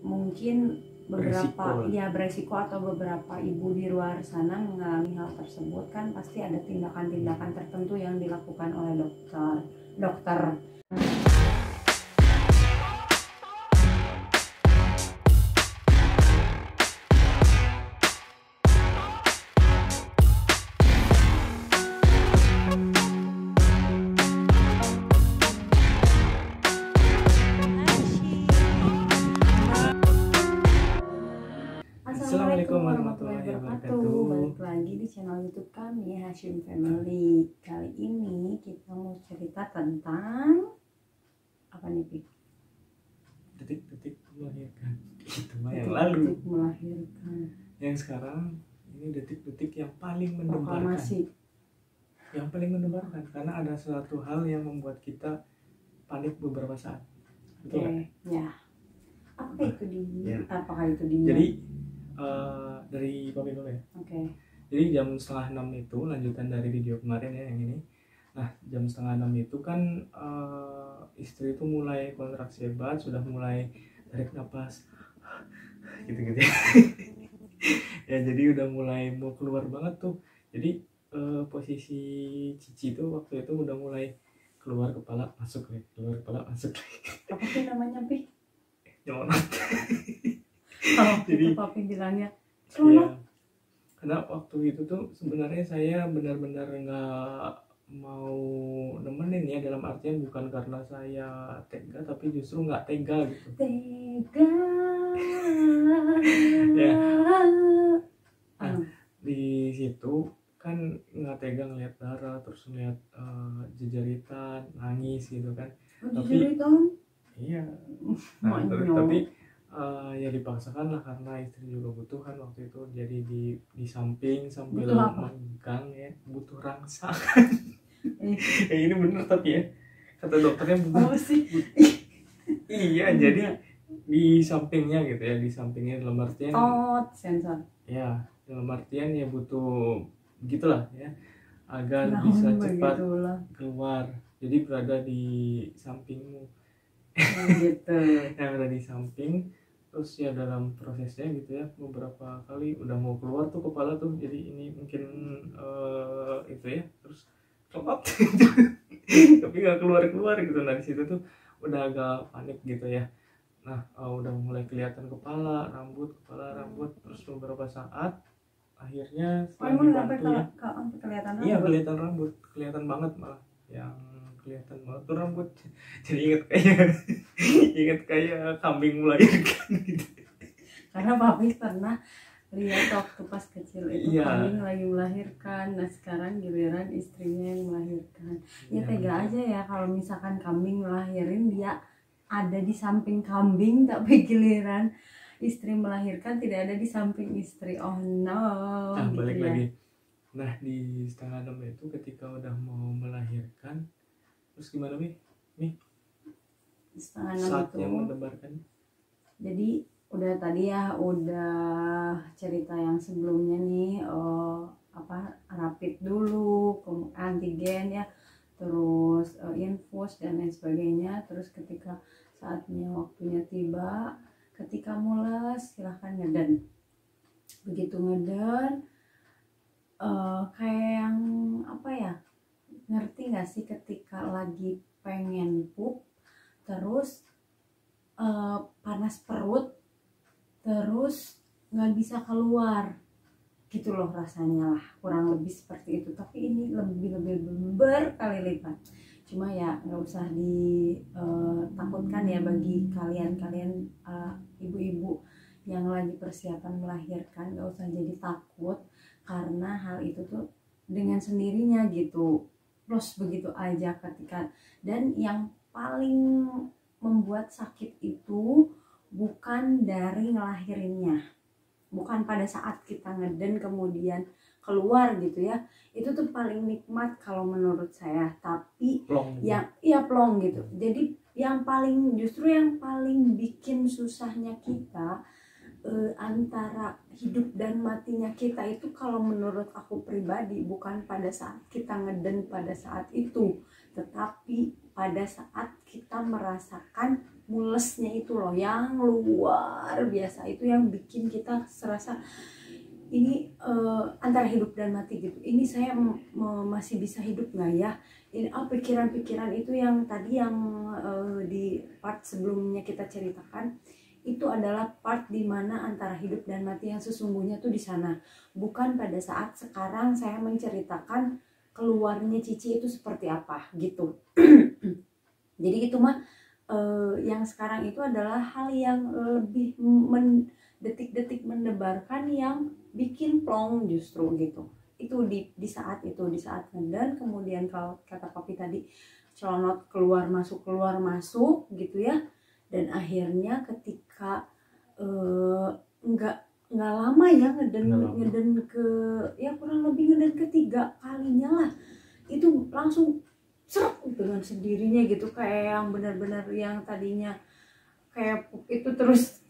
mungkin beberapa beresiko atau beberapa ibu di luar sana mengalami hal tersebut, kan pasti ada tindakan-tindakan tertentu yang dilakukan oleh dokter. Assalamualaikum warahmatullahi wabarakatuh. Balik lagi di channel YouTube kami, Hashim Family. Kali ini kita mau cerita tentang apa nih, Pik? Detik-detik melahirkan. Itu mah yang lalu. Melahirkan. Yang sekarang ini detik-detik yang paling mendebarkan. Proklamasi. Yang paling mendebarkan karena ada suatu hal yang membuat kita panik beberapa saat. Betul. Ya. Apakah itu dia? Jadi dari Papi dulu ya. Jadi jam 5:30 itu lanjutan dari video kemarin ya yang ini. Nah jam 5:30 itu kan istri itu mulai kontraksi hebat, sudah mulai tarik nafas gitu-gitu ya. Ya jadi udah mulai mau keluar banget tuh. Jadi posisi Cici itu waktu itu udah mulai keluar kepala masuk lagi, keluar kepala masuk lagi. Apa sih namanya, Pi? Nyelonot. Jadi Papi bilangnya ya, karena waktu itu tuh sebenarnya saya benar-benar nggak mau nemenin ya, dalam artian bukan karena saya tega tapi justru nggak tega gitu. Tega. Ya. Nah, di situ kan nggak tega ngeliat darah, terus ngeliat jejaritan, nangis gitu kan. Tapi iya. Nah, tapi ya dipaksakan lah karena istri juga butuh kan waktu itu, jadi di samping sambil megang ya, butuh rangsangan. Ya ini bener tapi ya kata dokternya iya jadi di sampingnya gitu ya, di sampingnya dalam artian sensor ya, dalam artian ya butuh gitulah ya agar bisa cepat keluar, jadi berada di sampingmu gitu. Yang berada di samping. Terus ya dalam prosesnya gitu ya, beberapa kali udah mau keluar tuh kepala tuh, jadi ini mungkin itu ya, terus kelop tapi nggak keluar gitu. Nah di situ tuh udah agak panik gitu ya. Nah udah mulai kelihatan kepala rambut, terus beberapa saat akhirnya setelah dibantu ya, iya kelihatan rambut, kelihatan banget malah, yang kelihatan banget tuh rambut. Jadi inget kayak kambing melahirkan gitu. Karena Papi pernah lihat waktu pas kecil itu kambing lagi melahirkan. Nah sekarang giliran istrinya yang melahirkan. Ya tega aja ya kalau misalkan kambing melahirin, dia ada di samping kambing, tapi giliran istri melahirkan tidak ada di samping istri. Oh no. Nah balik lagi. Nah di 5:30 itu ketika udah mau melahirkan, terus gimana nih 5:30 saat yang mendebarkan? Jadi udah tadi ya, udah cerita yang sebelumnya nih, rapid dulu, antigen ya, terus infus dan lain sebagainya. Terus ketika saatnya waktunya tiba, ketika mules silahkan ngeden. Begitu ngeden kayak yang ngerti nggak sih ketika lagi pengen pup terus panas perut terus nggak bisa keluar gitu loh, rasanya lah kurang lebih seperti itu. Tapi ini lebih berkali lipat. Cuma ya nggak usah ditakutkan ya bagi kalian ibu-ibu yang lagi persiapan melahirkan, nggak usah jadi takut karena hal itu tuh dengan sendirinya gitu, terus begitu aja ketika. Dan yang paling membuat sakit itu bukan dari ngelahirinnya, bukan pada saat kita ngeden kemudian keluar gitu ya, itu tuh paling nikmat kalau menurut saya. Tapi plong gitu. Jadi yang paling bikin susahnya kita antara hidup dan matinya kita itu, kalau menurut aku pribadi, bukan pada saat kita ngeden pada saat itu, tetapi pada saat kita merasakan mulesnya itu loh yang luar biasa, itu yang bikin kita serasa ini antara hidup dan mati gitu. Ini saya masih bisa hidup nggak ya? Ini pikiran-pikiran itu yang tadi yang di part sebelumnya kita ceritakan, itu adalah part dimana antara hidup dan mati yang sesungguhnya tuh di sana, bukan pada saat sekarang saya menceritakan keluarnya Cici itu seperti apa gitu. Jadi itu mah yang sekarang itu adalah hal yang lebih detik-detik mendebarkan yang bikin plong justru gitu. Itu di saat itu, di saat ngeden, kemudian kalau kata papi tadi celonot keluar masuk gitu ya. Dan akhirnya ketika nggak lama ya ngeden ke ya kurang lebih ngeden ketiga kalinya lah, itu langsung serap dengan sendirinya gitu, kayak yang benar-benar yang tadinya kayak itu terus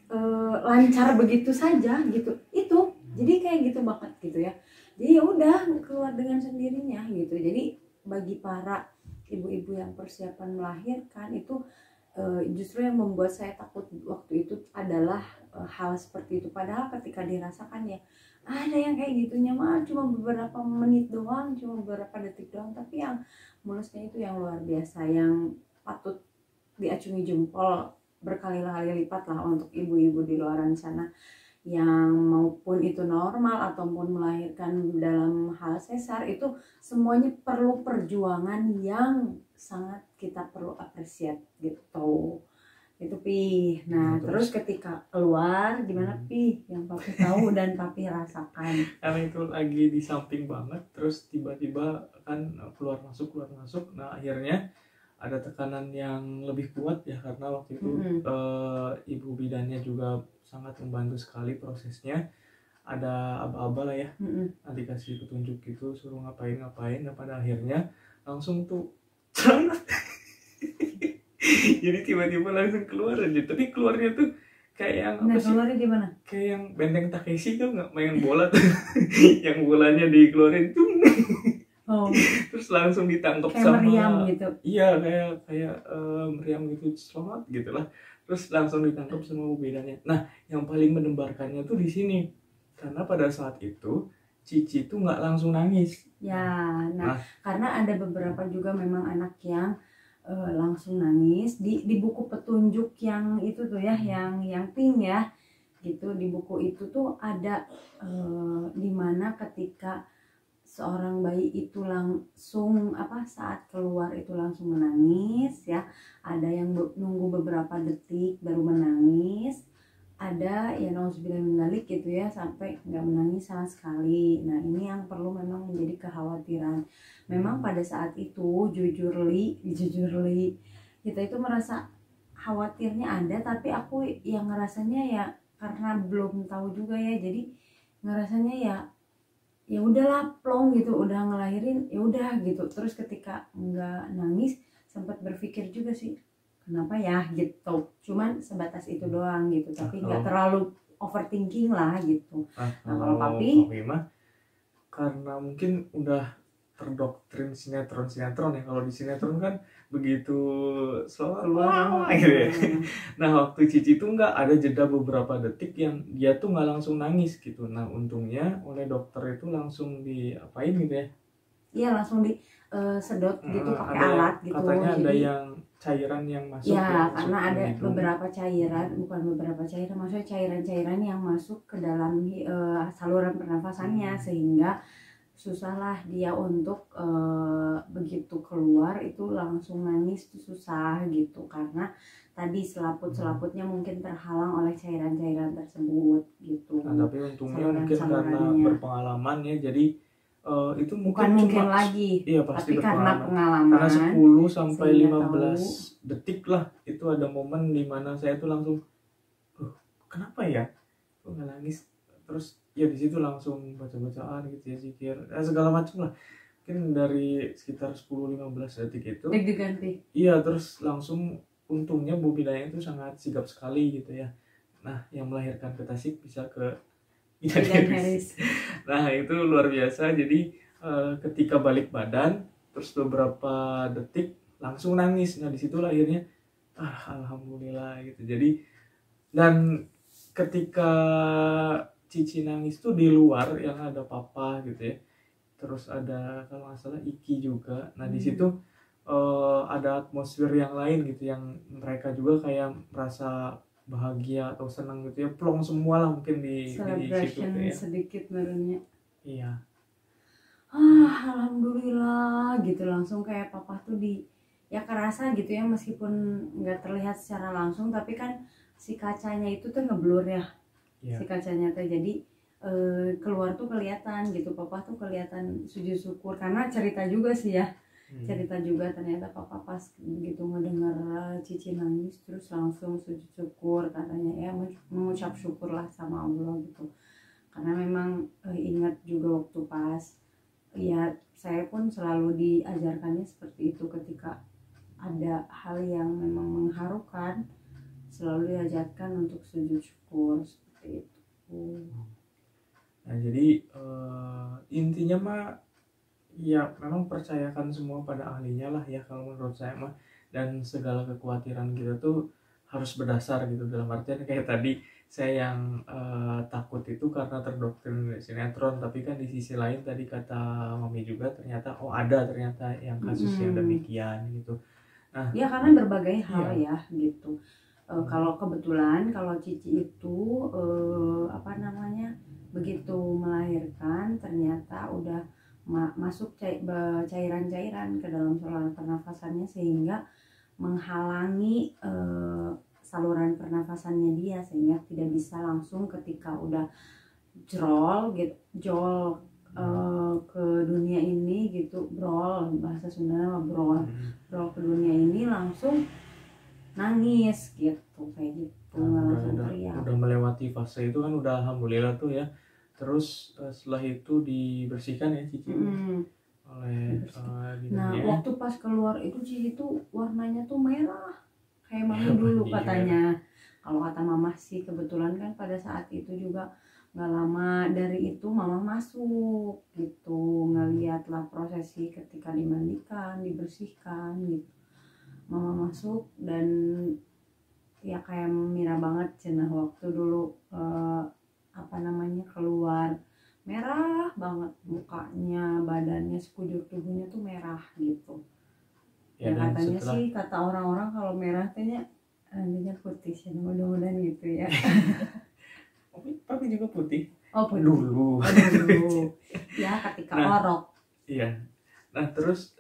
lancar begitu saja gitu. Itu jadi kayak gitu banget gitu ya. Jadi ya udah keluar dengan sendirinya gitu. Jadi bagi para ibu-ibu yang persiapan melahirkan itu justru yang membuat saya takut waktu itu adalah hal seperti itu. Padahal ketika dirasakan ya ada yang kayak gitunya mah cuma beberapa menit doang, cuma beberapa detik doang, tapi yang mulusnya itu yang luar biasa, yang patut diacungi jempol berkali-kali lipat lah untuk ibu-ibu di luar sana yang maupun itu normal ataupun melahirkan dalam hal sesar, itu semuanya perlu perjuangan yang sangat kita perlu apresiat gitu. Itu Pi. Nah, terus ketika keluar gimana Pi yang papi tahu dan papi rasakan? Karena itu lagi di samping banget, terus tiba-tiba kan keluar masuk. Nah akhirnya ada tekanan yang lebih kuat ya, karena waktu itu ibu bidannya juga sangat membantu sekali prosesnya. Ada aba-aba lah ya, nanti kasih petunjuk gitu, suruh ngapain. Dan pada akhirnya langsung tuh jadi tiba-tiba langsung keluar aja. Tapi keluarnya tuh kayak yang apa sih? Keluarnya gimana? Kayak yang Benteng Takeshi tuh nggak main bola tuh, yang bolanya dikeluarin tuh. Oh. Terus langsung ditangkap kayak sama meriam gitu. Iya, kayak meriam gitu, selamat gitu lah. Terus langsung ditangkap sama ibu bidannya. Nah, yang paling mendebarkannya tuh di sini. Karena pada saat itu Cici tuh nggak langsung nangis. Ya, nah karena ada beberapa juga memang anak yang langsung nangis di buku petunjuk yang itu tuh ya, yang pink ya gitu. Di buku itu tuh ada dimana ketika seorang bayi itu langsung saat keluar itu langsung menangis ya, ada yang nunggu beberapa detik baru menangis, ada ya nauzubillah min dzalik gitu ya sampai nggak menangis sama sekali. Nah ini yang perlu memang menjadi kekhawatiran. Memang pada saat itu jujur li kita itu merasa khawatirnya ada, tapi aku yang ngerasanya ya karena belum tahu juga ya, jadi ngerasanya ya udahlah plong gitu, udah ngelahirin ya udah gitu. Terus ketika nggak nangis sempat berpikir juga sih kenapa ya gitu, cuman sebatas itu doang gitu, tapi nggak terlalu overthinking lah gitu. Nah kalau papi mah karena mungkin udah terdoktrin sinetron ya, kalau di sinetron kan begitu selalu gitu ya. Nah waktu Cici tuh nggak ada jeda beberapa detik yang dia tuh nggak langsung nangis gitu. Nah untungnya oleh dokter itu langsung diapain gitu ya? Iya langsung disedot gitu pakai alat gitu. Katanya ada yang cairan yang masuk ya karena ada beberapa cairan, bukan beberapa cairan, maksudnya cairan-cairan yang masuk ke dalam saluran pernafasannya, sehingga susahlah dia untuk begitu keluar itu langsung nangis tuh susah gitu, karena tadi selaput-selaputnya mungkin terhalang oleh cairan-cairan tersebut gitu. Nah, tapi untungnya mungkin karena berpengalaman ya, jadi itu bukan mungkin lagi, iya pasti tapi karena pengalaman, karena 10 sampai 15 detik lah itu ada momen dimana saya tuh langsung kenapa ya kok nggak nangis, terus ya di situ langsung baca-bacaan gitu ya, zikir segala macam lah, mungkin dari sekitar 10-15 detik itu deg-degan. Iya, terus langsung untungnya Bu Bidanya itu sangat sigap sekali gitu ya. Nah yang melahirkan ke Tasik bisa ke Bidan Harris. Nah itu luar biasa. Jadi ketika balik badan terus beberapa detik langsung nangis. Nah disitulah akhirnya alhamdulillah gitu. Jadi dan ketika Cici nangis tuh di luar yang ada papa gitu ya, terus ada kalau nggak salah Iki juga. Nah di situ ada atmosfer yang lain gitu, yang mereka juga kayak merasa bahagia atau senang gitu ya, plong semua lah mungkin di situ celebration tuh ya. sedikit barunya. Iya. Alhamdulillah gitu, langsung kayak papa tuh ya kerasa gitu ya, meskipun nggak terlihat secara langsung tapi kan si kacanya itu tuh ngeblur ya. Iya. Si kacanya tuh jadi keluar tuh kelihatan gitu, papa tuh kelihatan sujud syukur karena cerita juga sih ya. Cerita juga ternyata papa pas gitu ngedengar Cici nangis terus langsung sujud syukur katanya ya, mengucap syukur lah sama Allah gitu, karena memang ingat juga waktu pas ya, saya pun selalu diajarkannya seperti itu, ketika ada hal yang memang mengharukan selalu diajarkan untuk sujud syukur seperti itu. Nah jadi intinya mah ya memang percayakan semua pada ahlinya lah ya kalau menurut saya mah, dan segala kekhawatiran kita tuh harus berdasar gitu, dalam artian kayak tadi saya yang takut itu karena terdoktrin sinetron, tapi kan di sisi lain tadi kata Mami juga ternyata ada ternyata yang kasus yang demikian gitu. Nah ya karena berbagai hal ya gitu. Kalau kebetulan kalau Cici itu begitu melahirkan ternyata udah masuk cairan-cairan ke dalam saluran pernafasannya sehingga menghalangi saluran pernafasannya dia, sehingga tidak bisa langsung ketika udah jol ke dunia ini gitu, brol bahasa Sunda brol ke dunia ini langsung nangis gitu, kayak gitu. Langsung teriak. Udah melewati fase itu kan udah alhamdulillah tuh ya. Terus setelah itu dibersihkan ya Cici oleh nah waktu pas keluar itu Cici tuh warnanya tuh merah kayak Mami dulu katanya. Kalau kata Mama sih kebetulan kan pada saat itu juga nggak lama dari itu Mama masuk gitu, ngeliatlah prosesi ketika dimandikan, dibersihkan gitu. Mama masuk dan ya kayak Mira banget cenah waktu dulu keluar merah banget mukanya, badannya, sekujur tubuhnya tuh merah gitu. Ya katanya sih kata orang-orang kalau merah tehnya anehnya putih sih, mudah-mudahan gitu ya. Papi juga putih. Oh putih. Dulu. Ya ketika orok. Iya. Nah terus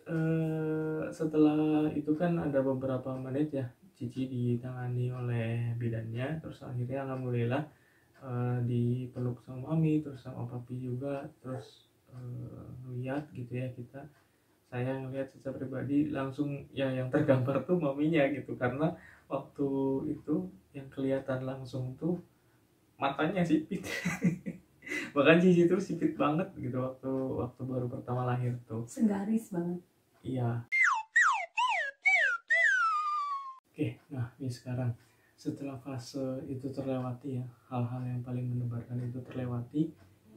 setelah itu kan ada beberapa menit ya Cici ditangani oleh bidannya, terus akhirnya alhamdulillah dipeluk sama Mami terus sama Papi juga, terus lihat gitu ya saya ngelihat secara pribadi langsung ya yang tergambar tuh Maminya gitu, karena waktu itu yang kelihatan langsung tuh matanya sipit. Bahkan Cici tuh sipit banget gitu waktu baru pertama lahir tuh, segaris banget. Iya. Oke, nah ini sekarang setelah fase itu terlewati ya, hal-hal yang paling mendebarkan itu terlewati,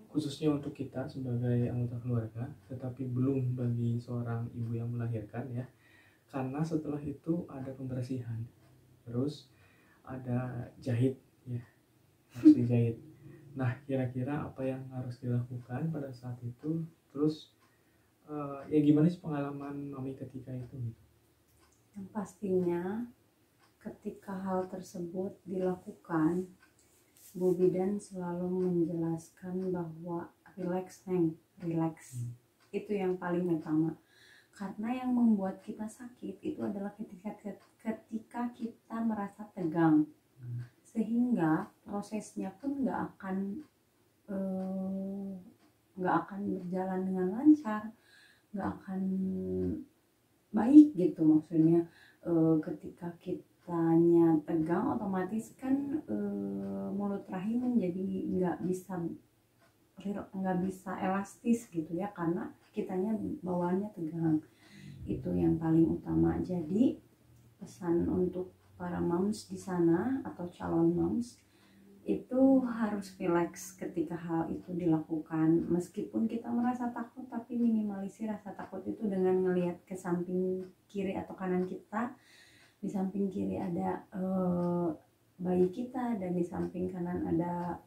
khususnya untuk kita sebagai anggota keluarga, tetapi belum bagi seorang ibu yang melahirkan ya, karena setelah itu ada pembersihan, terus ada jahit ya, harus dijahit. Nah kira-kira apa yang harus dilakukan pada saat itu, terus ya gimana sih pengalaman Mami ketika itu gitu? Yang pastinya ketika hal tersebut dilakukan, Bu Bidan selalu menjelaskan bahwa relax. Itu yang paling utama, karena yang membuat kita sakit itu adalah ketika kita merasa tegang, sehingga prosesnya pun nggak akan berjalan dengan lancar, nggak akan baik gitu. Maksudnya ketika kitanya tegang otomatis kan mulut rahim menjadi nggak bisa elastis gitu ya, karena kitanya bawaannya tegang. Itu yang paling utama. Jadi pesan untuk para moms di sana atau calon moms itu harus relax ketika hal itu dilakukan. Meskipun kita merasa takut, tapi minimalisir rasa takut itu dengan ngelihat ke samping kiri atau kanan kita, di samping kiri ada bayi kita, dan di samping kanan ada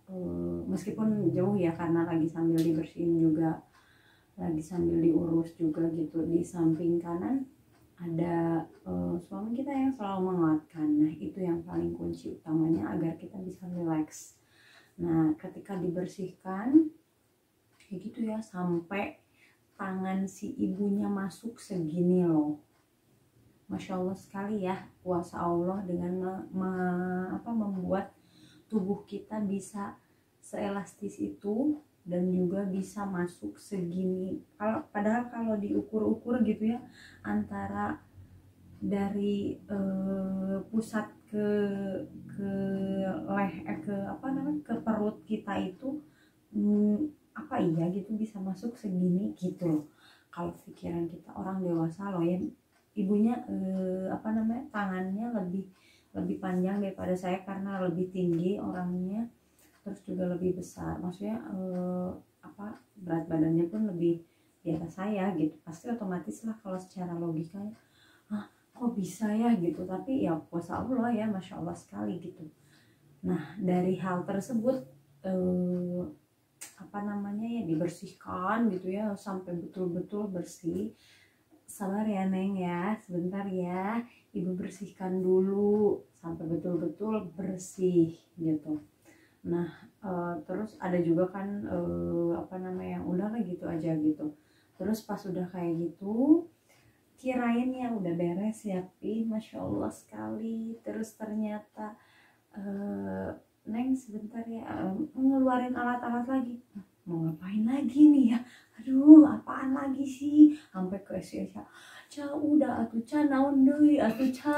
meskipun jauh ya karena lagi sambil dibersihin juga, lagi sambil diurus juga gitu. Di samping kanan ada suami kita yang selalu menguatkan. Nah itu yang paling kunci utamanya agar kita bisa relax. Nah ketika dibersihkan kayak gitu ya, sampai tangan si ibunya masuk segini loh. Masya Allah sekali ya kuasa Allah dengan membuat tubuh kita bisa seelastis itu dan juga bisa masuk segini. Padahal kalau diukur-ukur gitu ya, antara dari pusat ke ke perut kita itu apa iya gitu bisa masuk segini gitu loh. Kalau pikiran kita orang dewasa loh ya, ibunya tangannya lebih panjang daripada saya karena lebih tinggi orangnya, terus juga lebih besar, maksudnya berat badannya pun lebih di atas saya gitu. Pasti otomatis lah kalau secara logikanya kok bisa ya gitu, tapi ya kuasa Allah ya, Masya Allah sekali gitu. Nah dari hal tersebut ya dibersihkan gitu ya sampai betul-betul bersih. Sabar ya Neng ya, sebentar ya, ibu bersihkan dulu sampai betul-betul bersih gitu. Nah terus ada juga kan yang udah gitu aja gitu. Terus pas udah kayak gitu, kirain ya udah beres ya Pi, Masya Allah sekali. Terus ternyata Neng sebentar ya, ngeluarin alat-alat lagi. Mau ngapain lagi nih ya, aduh apaan lagi sih, sampai ke SCSA ca udah atuh ca naon deui atuh ca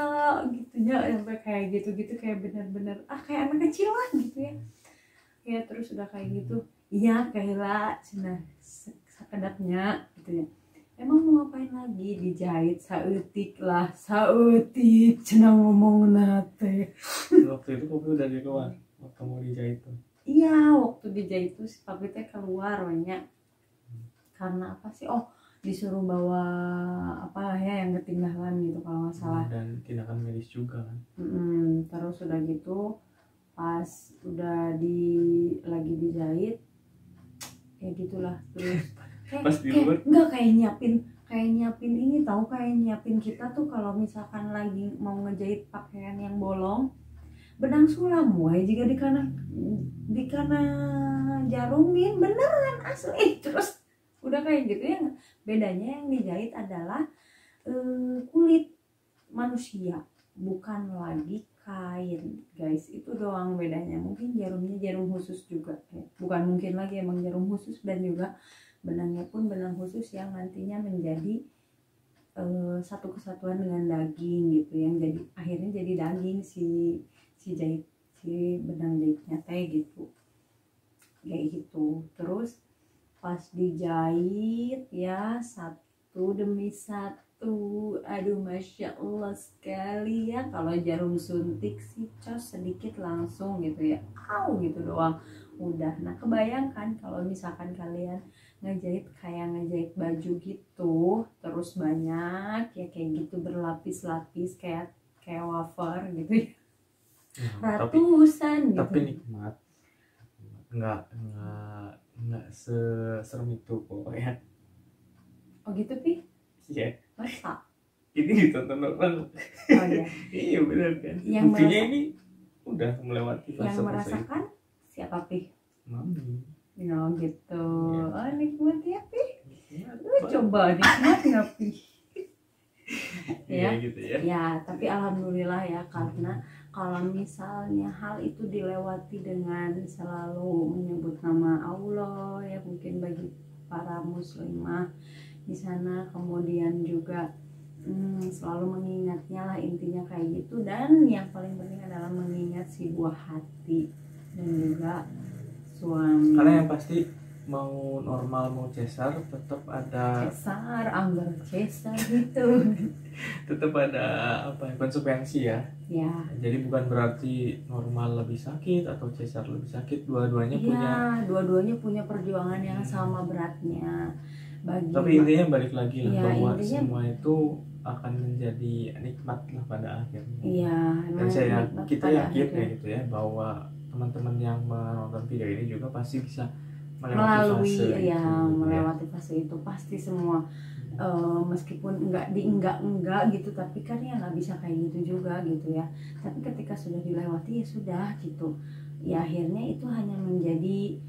gitunya, sampai kayak gitu-gitu, kayak bener-bener kayak anak kecil lah gitu ya. Ya terus udah kayak gitu, iya kayak cenah sekedapnya gitu ya. Emang mau ngapain lagi, dijahit saeutik lah, saeutik cenah ngomong nate. Waktu itu kopi udah di luar waktu mau dijahit tuh. Iya waktu dijahit tuh si papi teh keluar banyak. Karena apa sih, disuruh bawa yang ketinggalan gitu kalau nggak salah. Dan tindakan medis juga kan. Terus udah gitu pas udah lagi dijahit ya gitulah. Terus pas di luar enggak kayak nyiapin ini tahu, kayak nyiapin kita tuh kalau misalkan lagi mau ngejahit pakaian yang bolong, benang sulam wae jika di kana jarumin beneran asli. Terus udah kayak gitu ya, bedanya yang dijahit adalah kulit manusia, bukan lagi kain guys, itu doang bedanya. Mungkin jarumnya jarum khusus juga bukan mungkin lagi, emang jarum khusus, dan juga benangnya pun benang khusus yang nantinya menjadi satu kesatuan dengan daging gitu, yang jadi akhirnya jadi daging si benang jahitnya gitu kayak gitu. Terus pas dijahit ya satu demi satu, aduh Masya Allah sekali ya. Kalau jarum suntik sih cos sedikit langsung gitu ya, gitu doang udah. Nah kebayangkan kalau misalkan kalian ngejahit kayak ngejahit baju gitu, terus banyak ya kayak gitu berlapis-lapis kayak wafer gitu ya, ratusan tapi gitu. nikmat, nggak seserem itu pokoknya. Oh gitu Pi? Iya. Masa? Ini ditonton orang. Oh iya. Iya benar kan. Yang buktinya ini udah melewati fase yang merasakan itu siapa Pi? Mami. Oh gitu. Ya. Oh nikmat ya Pi. Coba nikmat nggak Pi? Ya gitu ya. Ya tapi alhamdulillah ya, karena kalau misalnya hal itu dilewati dengan selalu menyebut nama Allah ya, mungkin bagi para muslimah di sana, kemudian juga selalu mengingatnya lah, intinya kayak gitu. Dan yang paling penting adalah mengingat si buah hati dan juga suami. Karena yang pasti mau normal mau cesar tetap ada anggar cesar gitu. tetap ada konsekuensi ya. Ya. Jadi bukan berarti normal lebih sakit atau cesar lebih sakit, dua-duanya dua-duanya punya perjuangan yang sama beratnya. bagi Tapi intinya balik lagi lah ya, bahwa intinya, semua itu akan menjadi nikmat lah pada akhirnya. iya Dan nikmat kita pada yakin akhirnya. gitu ya bahwa teman-teman yang menonton video ini juga pasti bisa melewati Melalui fase ya itu gitu ya. melewati fase itu pasti semua. Meskipun enggak gitu, tapi kan ya nggak bisa kayak gitu juga gitu ya. Tapi ketika sudah dilewati ya sudah gitu ya, akhirnya itu hanya menjadi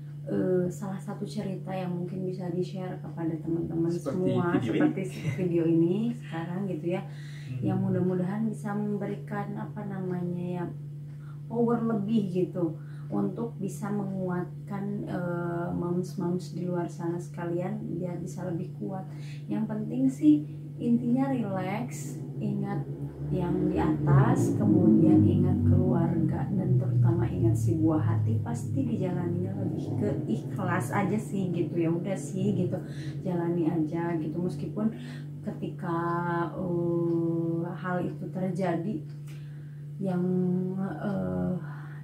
salah satu cerita yang mungkin bisa di-share kepada teman-teman semua seperti video ini sekarang gitu ya. Yang mudah-mudahan bisa memberikan apa namanya ya, power lebih gitu untuk bisa menguatkan moms-moms di luar sana sekalian biar bisa lebih kuat. Yang penting sih intinya relax, ingat yang di atas, kemudian ingat keluarga, dan terutama ingat si buah hati, pasti dijalaninya lebih ke ikhlas aja sih gitu ya. Udah sih gitu, jalani aja gitu, meskipun ketika hal itu terjadi yang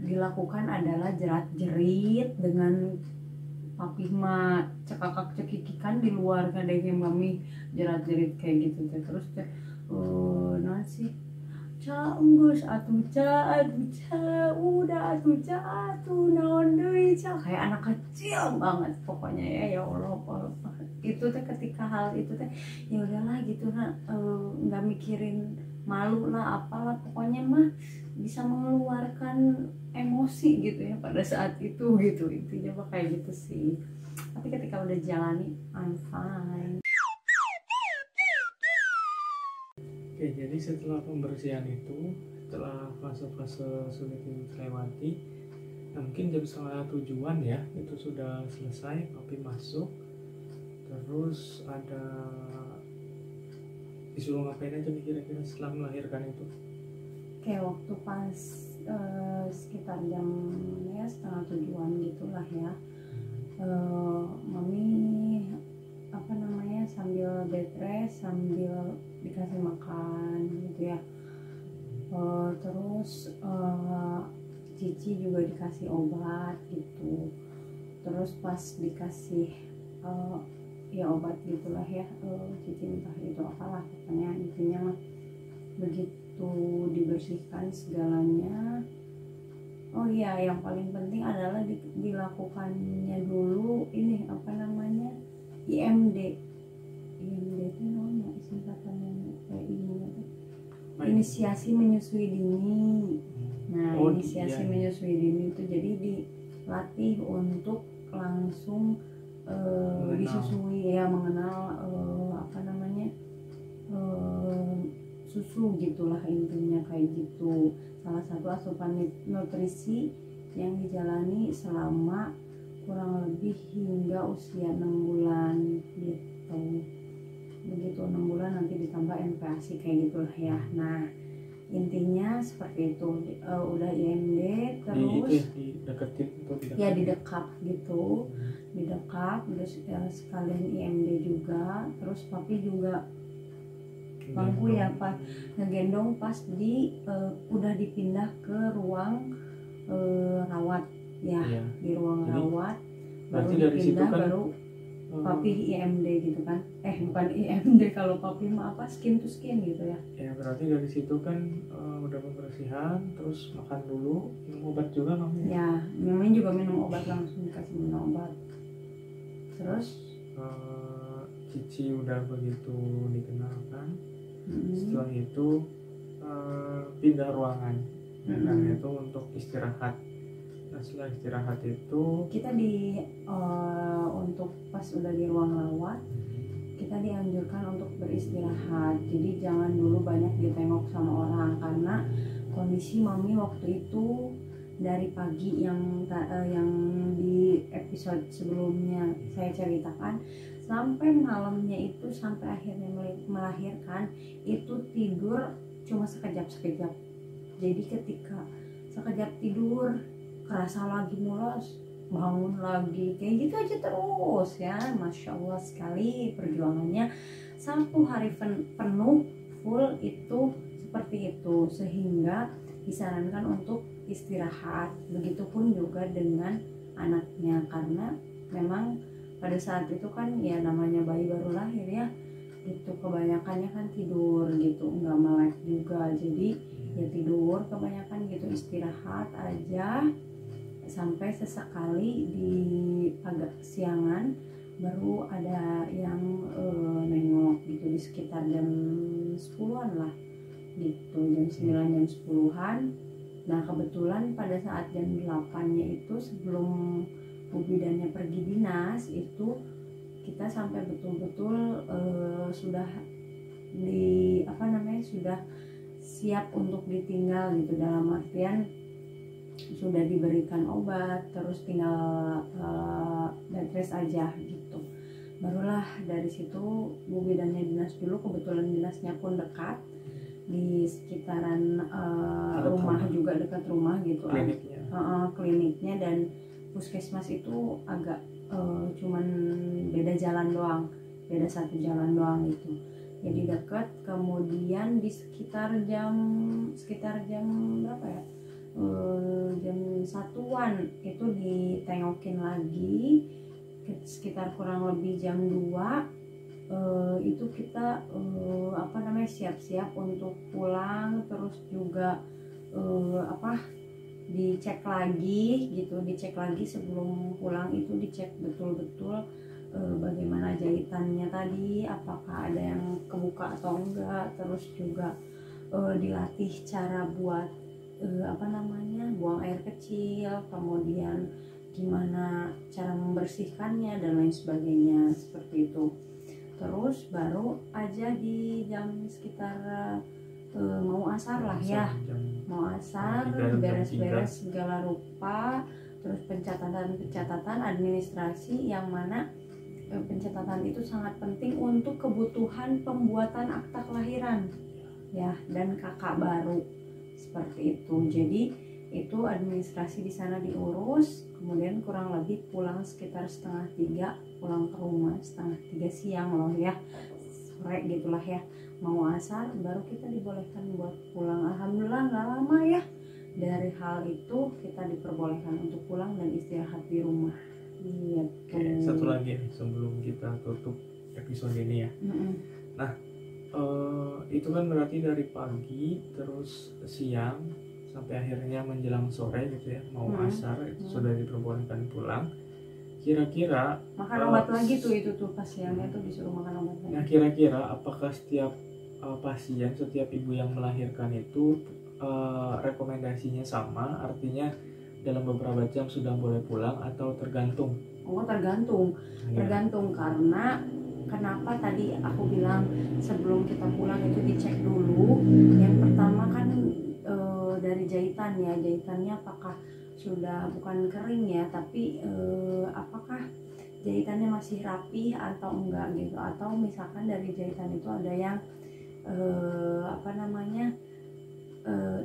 dilakukan adalah jerat-jerit dengan papi mah cekakak cekikikan di luar kadang mami jerat-jerit kayak gitu teh. Terus teh nasi ca enggeus atuh ca udah atuh naon deui ca, kayak anak kecil banget pokoknya ya Allah. Itu teh ketika hal itu teh ya udahlah gitu nah, nggak mikirin malu lah apalah, pokoknya mah bisa mengeluarkan emosi gitu ya pada saat itu gitu, intinya mah kayak gitu sih. Tapi ketika udah jalani I'm fine. Oke, jadi setelah pembersihan itu, setelah fase-fase sulit itu terlewati, nah mungkin jam 6:30 ya itu sudah selesai, papi masuk, terus ada disuruh ngapain aja nih kira-kira setelah melahirkan itu? Kayak waktu pas sekitar jam ya 6:30 gitulah ya, mami apa namanya sambil bed rest, sambil dikasih makan gitu ya. Terus Cici juga dikasih obat gitu. Terus pas dikasih ya obat gitulah ya, Cici entah itu apalah pokoknya, intinya mah begitu dibersihkan segalanya. Oh iya, yang paling penting adalah dilakukannya dulu ini apa namanya, IMD. IMD itu namanya singkatannya kayak ini, inisiasi menyusui dini. Nah, inisiasi menyusui dini itu jadi dilatih untuk langsung disusui ya, mengenal apa namanya susu gitulah intinya kayak gitu. Salah satu asupan nutrisi yang dijalani selama kurang lebih hingga usia 6 bulan gitu. Begitu 6 bulan nanti ditambah MPASI kayak gitulah ya. Nah intinya seperti itu. Udah IMD terus dideketin atau ya didekap gitu, didekap terus sekalian IMD juga. Terus papi juga bangku ya pas ngegendong pas udah dipindah ke ruang rawat ya, iya. Di ruang jadi, rawat baru dipindah kan, baru papi IMD gitu kan, bukan IMD kalau papi mah apa skin to skin gitu ya. Ya berarti dari situ kan udah pembersihan, terus makan dulu, minum obat juga namanya. Ya memang juga minum obat, langsung dikasih minum obat. Terus Cici udah begitu dikenalkan. Setelah itu pindah ruangan, dan itu untuk istirahat. Nah setelah istirahat itu kita untuk pas udah di ruang rawat kita dianjurkan untuk beristirahat. Jadi jangan dulu banyak ditengok sama orang, karena kondisi mami waktu itu dari pagi yang di episode sebelumnya saya ceritakan sampai malamnya itu, sampai akhirnya melahirkan itu tidur cuma sekejap. Jadi ketika sekejap tidur kerasa lagi mulas, bangun lagi kayak gitu aja terus ya. Masya Allah sekali perjuangannya 1 hari penuh full itu seperti itu, sehingga disarankan untuk istirahat. Begitupun juga dengan anaknya, karena memang pada saat itu kan ya namanya bayi baru lahir ya, itu kebanyakannya kan tidur gitu, nggak melek juga, jadi ya tidur kebanyakan gitu, istirahat aja sampai sesekali di agak siangan baru ada yang nengok gitu di sekitar jam 10-an lah gitu, jam 9 jam 10-an. Nah kebetulan pada saat jam 8-nya itu sebelum Bu bidannya pergi dinas itu kita sampai betul-betul sudah di sudah siap untuk ditinggal gitu, dalam artian sudah diberikan obat, terus tinggal bed rest aja gitu. Barulah dari situ Bu bidannya dinas dulu, kebetulan dinasnya pun dekat di sekitaran rumah juga, dekat rumah gitu, kliniknya dan puskesmas itu agak cuman beda jalan doang, beda satu jalan doang gitu, jadi dekat. Kemudian di sekitar jam berapa ya, jam 1-an itu ditengokin lagi, sekitar kurang lebih jam 2 itu kita siap-siap untuk pulang, terus juga dicek lagi sebelum pulang itu, dicek betul-betul bagaimana jahitannya tadi, apakah ada yang kebuka atau enggak, terus juga dilatih cara buat buang air kecil, kemudian gimana cara membersihkannya dan lain sebagainya seperti itu. Terus baru aja di jam sekitar mau asar lah ya, mau asar, beres-beres segala rupa, terus pencatatan administrasi, yang mana pencatatan itu sangat penting untuk kebutuhan pembuatan akta kelahiran ya, dan kakak baru seperti itu. Jadi itu administrasi di sana diurus, kemudian kurang lebih pulang sekitar 2:30, pulang ke rumah 2:30 siang loh ya, sore gitulah ya, mau asar baru kita dibolehkan buat pulang. Alhamdulillah nggak lama ya, dari hal itu kita diperbolehkan untuk pulang dan istirahat di rumah gitu. Oke, satu lagi sebelum kita tutup episode ini ya. Nah itu kan berarti dari pagi terus siang sampai akhirnya menjelang sore gitu ya, mau asar itu sudah diperbolehkan pulang. Kira-kira makan obat lagi tuh, itu tuh pas siangnya tuh disuruh makan obat lagi. Nah kira-kira apakah setiap pasien, setiap ibu yang melahirkan itu rekomendasinya sama, artinya dalam beberapa jam sudah boleh pulang atau tergantung? Oh tergantung, karena kenapa tadi aku bilang sebelum kita pulang itu dicek dulu. Yang pertama kan dari jahitannya apakah sudah bukan kering ya, tapi apakah jahitannya masih rapi atau enggak gitu, atau misalkan dari jahitan itu ada yang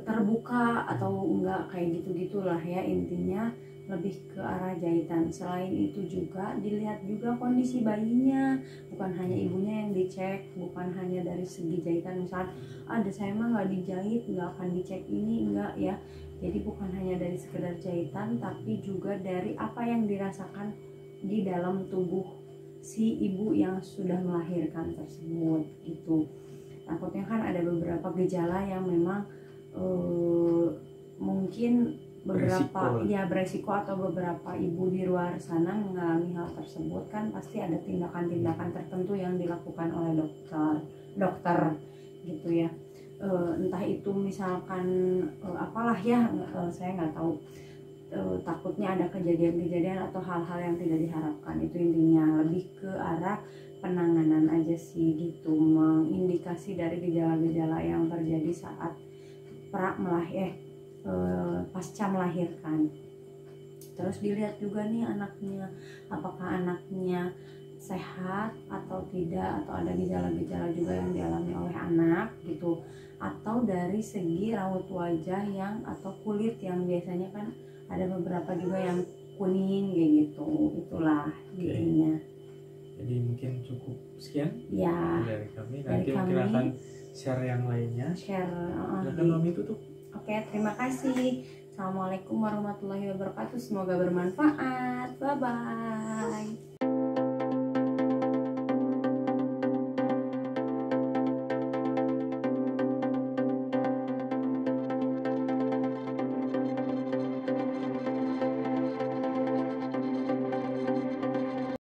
terbuka atau enggak, kayak gitu-gitulah ya, intinya lebih ke arah jahitan. Selain itu juga dilihat juga kondisi bayinya, bukan hanya ibunya yang dicek, bukan hanya dari segi jahitan, misalnya ada saya mah nggak dijahit nggak akan dicek ini, enggak ya. Jadi bukan hanya dari sekedar jahitan, tapi juga dari apa yang dirasakan di dalam tubuh si ibu yang sudah melahirkan tersebut gitu. Takutnya kan ada beberapa gejala yang memang mungkin beresiko atau beberapa ibu di luar sana mengalami hal tersebut, kan pasti ada tindakan-tindakan tertentu yang dilakukan oleh dokter gitu ya. Entah itu misalkan apalah ya, saya nggak tahu, takutnya ada kejadian-kejadian atau hal-hal yang tidak diharapkan. Itu intinya lebih ke arah penanganan aja sih gitu, mengindikasi dari gejala-gejala yang terjadi saat pasca melahirkan. Terus dilihat juga nih anaknya, apakah anaknya sehat atau tidak, atau ada gejala-gejala juga yang dialami oleh anak gitu, atau dari segi raut wajah yang atau kulit yang biasanya kan ada beberapa juga yang kuning kayak gitu. Itulah intinya. Jadi mungkin cukup sekian ya dari kami. Nanti mungkin akan share yang lainnya. Silakan Mami tutup. Oke, terima kasih. Assalamualaikum warahmatullahi wabarakatuh. Semoga bermanfaat. Bye bye.